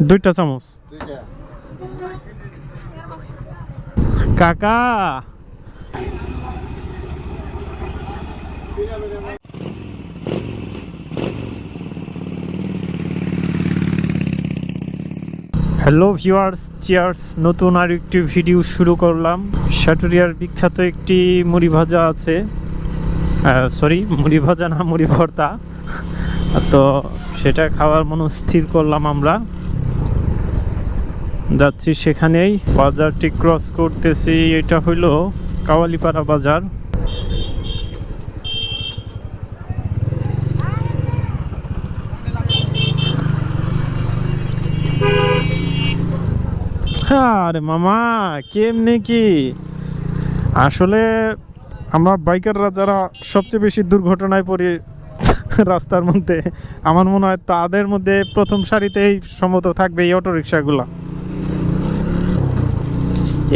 2টা চামচ। কাকা হ্যালো ভিউয়ার্স, চিয়ার্স। নতুন আর একটি ভিডিও শুরু করলাম। সাটুরিয়ার বিখ্যাত একটি মুড়ি ভাজা আছে, সরি মুড়ি ভাজা না, মুড়ি ভর্তা। তো সেটা খাওয়ার মনস্থির করলাম। আমরা যাচ্ছি সেখানেই, বাজারটি ক্রস করতেছি। এটা হইলো কাওয়ালিপাড়া বাজার। আরে মামা, কেমনে কি? আসলে আমরা বাইকাররা যারা সবচেয়ে বেশি দুর্ঘটনায় পড়ি রাস্তার মধ্যে, আমার মনে হয় তাদের মধ্যে প্রথম সারিতেই সম্ভবত থাকবে এই অটো রিক্সাগুলা।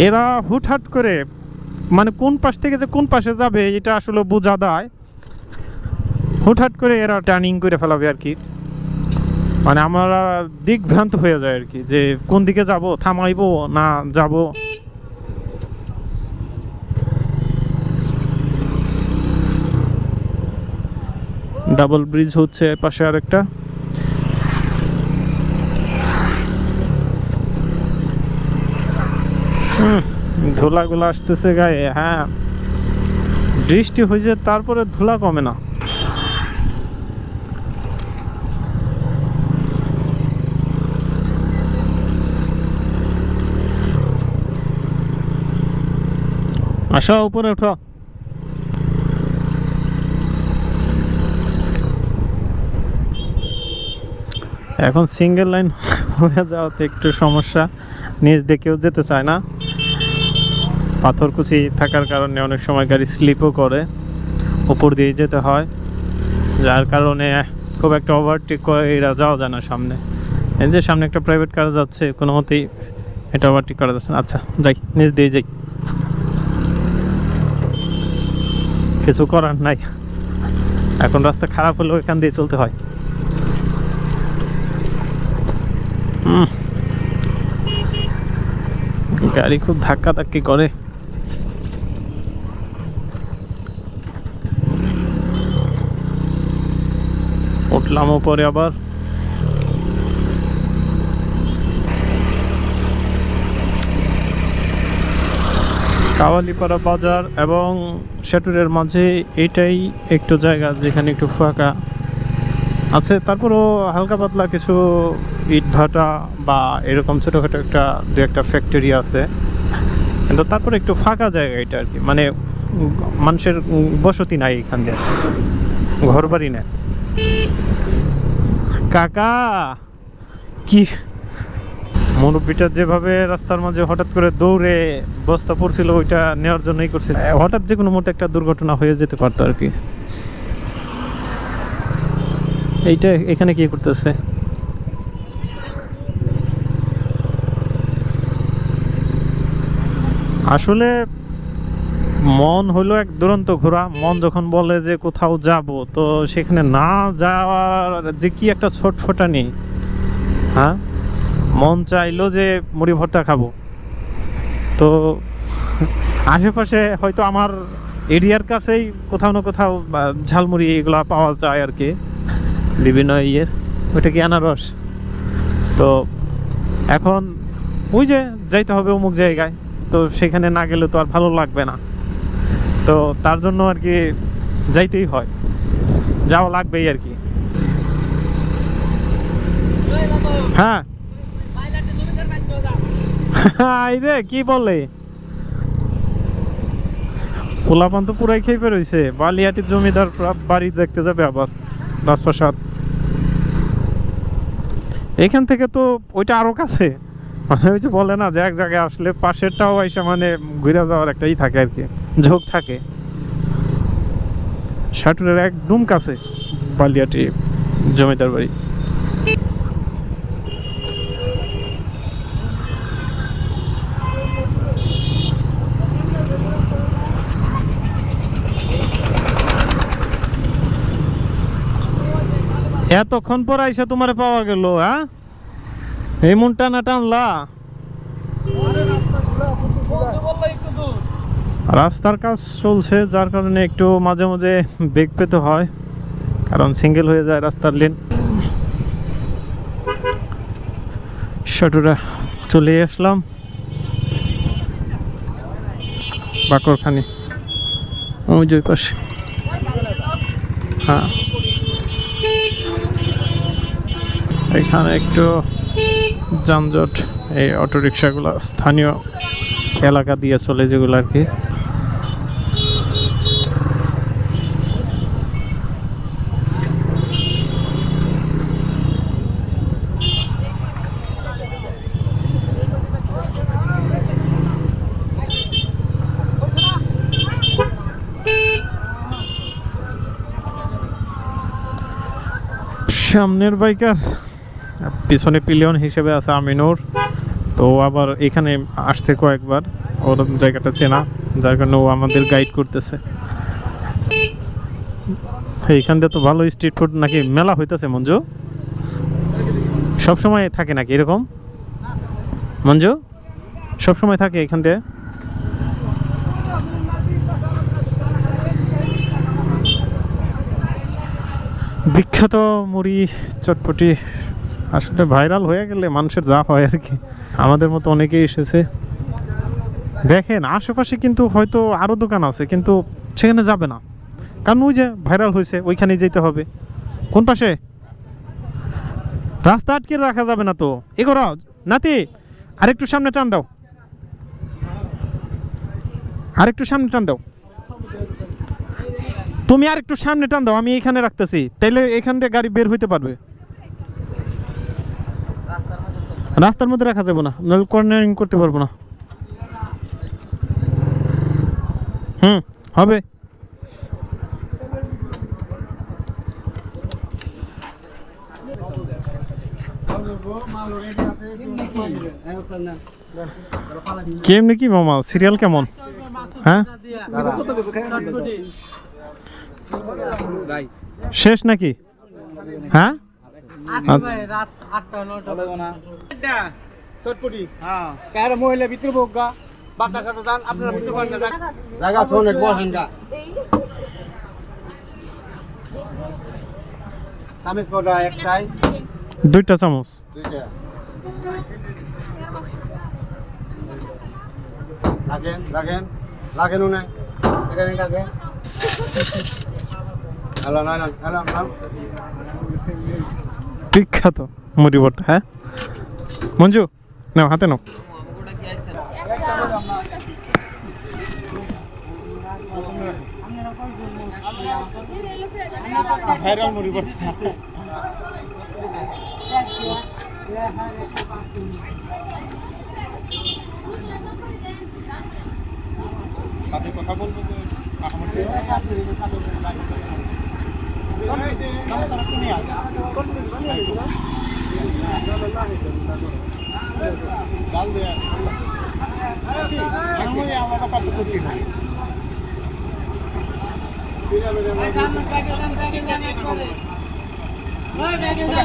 এরা হুটহাট করে, মানে কোন পাশ থেকে যে কোন পাশে যাবে এটা আসলে বোঝা দেয়। হুটহাট করে এরা টার্নিং করে ফেলাবে আর কি। মানে আমরা দিকভ্রান্ত হয়ে যায় আর কি, যে কোন দিকে যাব, থামাইবো না যাব। ডাবল ব্রিজ হচ্ছে পাশে আরেকটা। ধুলাগুলো আসতেছে গায়ে। হ্যাঁ, বৃষ্টি হয়েছে তারপরে ধুলা কমে না। আসো উপরে উঠো। এখন সিঙ্গেল লাইন হয়ে যাওয়াতে একটু সমস্যা, নিচ দিয়ে কেউ যেতে চায় না। পাথরকুচি থাকার কারণে অনেক সময় গাড়ি স্লিপও করে, উপর দিয়ে যেতে হয়, যার কারণে খুব একটা ওভারটেক করে এরা যাওয়া যায় না সামনে। এই যে সামনে একটা প্রাইভেট কার যাচ্ছে, কোনো মতেই এটা ওভারটেক করা যাচ্ছে না। আচ্ছা যাই, নিচ দিয়ে যাই, কিছু করার নাই। এখন রাস্তা খারাপ হলেও এখান দিয়ে চলতে হয়। গাড়ি খুব ধাক্কা ধাক্কি করে। উঠলাম উপরে আবার। কাওয়ালিপাড়া বাজার এবং সাটুরিয়ার মাঝে এটাই একটু জায়গা যেখানে একটু ফাঁকা আছে। তারপরও হালকা পাতলা কিছু ইট ভাটা বা এরকম ছোটোখাটো দু একটা ফ্যাক্টরি আছে, কিন্তু তারপরে একটু ফাঁকা জায়গা এটা আর কি। মানে মানুষের বসতি নাই এখান দিয়ে, ঘর বাড়ি নেই। কাকা কি, মুরব্বিটা যেভাবে রাস্তার মাঝে হঠাৎ করে দৌড়ে বস্তা পড়ছিল, ওইটা নেওয়ার জন্যই করছে। হঠাৎ যে কোনো মুহূর্তে একটা দুর্ঘটনা হয়ে যেতে পারতো আর কি। এইটা এখানে কি করতেছে? আসলে মন হলো এক দুরন্ত ঘোড়া। মন যখন বলে যে কোথাও যাব, তো সেখানে না যাওয়ার যে কি একটা ছটফটা নেই। হ্যাঁ, মন চাইলো যে মুড়ি ভর্তা খাবো, তো আশেপাশে হয়তো আমার এরিয়ার কাছেই কোথাও না কোথাও ঝালমুড়ি এগুলো পাওয়া যায় আর কি, বিভিন্ন ইয়ের। ওইটা কি আনারস? তো এখন ওই যে যাইতে হবে অমুক জায়গায়, তো সেখানে না গেলে তো আর ভালো লাগবে না। তো তার জন্য আর কি যাইতেই হয়, যাওয়া লাগবেই আর কি। হ্যাঁ রে, কি বলে? পোলাপান তো পুরাই খেয়ে বেরোইছে। বালিয়াটির জমিদার বাড়ি দেখতে যাবে আবার, রাজপ্রাসাদ। এখান থেকে তো ওইটা আরো কাছে। মানে ওই যে বলে না যে এক জায়গায় আসলে পাশেরটাও এসে মানে ঘুরে যাওয়ার একটা ই থাকে আর কি, ঝোঁক থাকে। সাটুরের একদম কাছে বালিয়াটি জমিদার বাড়ি। এতক্ষণ পর আইসা তোমারে পাওয়া গেল? হ্যাঁ, এমন টানা টানলা, রাস্তার কাজ চলছে যার কারণে একটু মাঝে মাঝে বেগ পেতে হয়, কারণ সিঙ্গেল হয়ে যায় রাস্তার লেন। সাটুরা চলে আসলাম বাকরখানি, ওই যে পাশে। হ্যাঁ, এখানে একটু যানজট, এই অটোরিকশাগুলো স্থানীয় এলাকা দিয়ে চলে যেগুলো আর কি। সামনের বাইকার, পিছনে পিলিয়ন হিসেবে আছে আমিনুর, তো আবার এখানে আসতে কয়েকবার, ওর জায়গাটা চেনা, যার কারণে ও আমাদের গাইড করতেছে। এইখান দিয়ে তো ভালো স্ট্রিট ফুড নাকি মেলা হইতেছে মঞ্জু, সবসময় থাকে নাকি এরকম মঞ্জু? সবসময় থাকে এখান দিয়ে? বিখ্যাত মুড়ি চটপটি আসলে ভাইরাল হয়ে গেলে মানুষের যা হয় আর কি। আমাদের মতো অনেকেই এসেছে। দেখেন আশেপাশে কিন্তু হয়তো আরও দোকান আছে, কিন্তু সেখানে যাবে না, কারণ ওই যে ভাইরাল হয়েছে ওইখানেই যেতে হবে। কোন পাশে? রাস্তা আটকে রাখা যাবে না তো। এ করো নাতি, আরেকটু সামনে টান দাও, আরেকটু সামনে টান দাও, তুমি আরেকটু সামনে টান দাও, আমি এখানে রাখতেছি, তাইলে এখান দিয়ে গাড়ি বের হইতে পারবে। রাস্তার মধ্যে রাখা যাবে না, নাহলে কর্নারিং করতে পারবো না। হবে। কেমনি কি মামা, সিরিয়াল কেমন? হ্যাঁ, শেষ নাকি? হ্যাঁ, আচ্ছা। মহিলা ভিতরে বোকা বাতার সাথে যান, আপনারা ভিতরে পারেন না, জায়গা শোনেন বসেন গা। চামচ কটা? একটাই, দুইটা চামচ, দুইটা লাগেন লাগেন লাগেন, উনি এখানে লাগেন। হ্যালো না হ্যালো না, বিখ্যাত মুড়ি ভর্তা। হ্যাঁ মঞ্জু, নাও হাতে নাও। ভাইরাল মুড়ি ভর্তা। সাথে কথা বলবো যে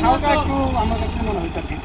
হালকা একটু আমার কাছে মনে হইতেছে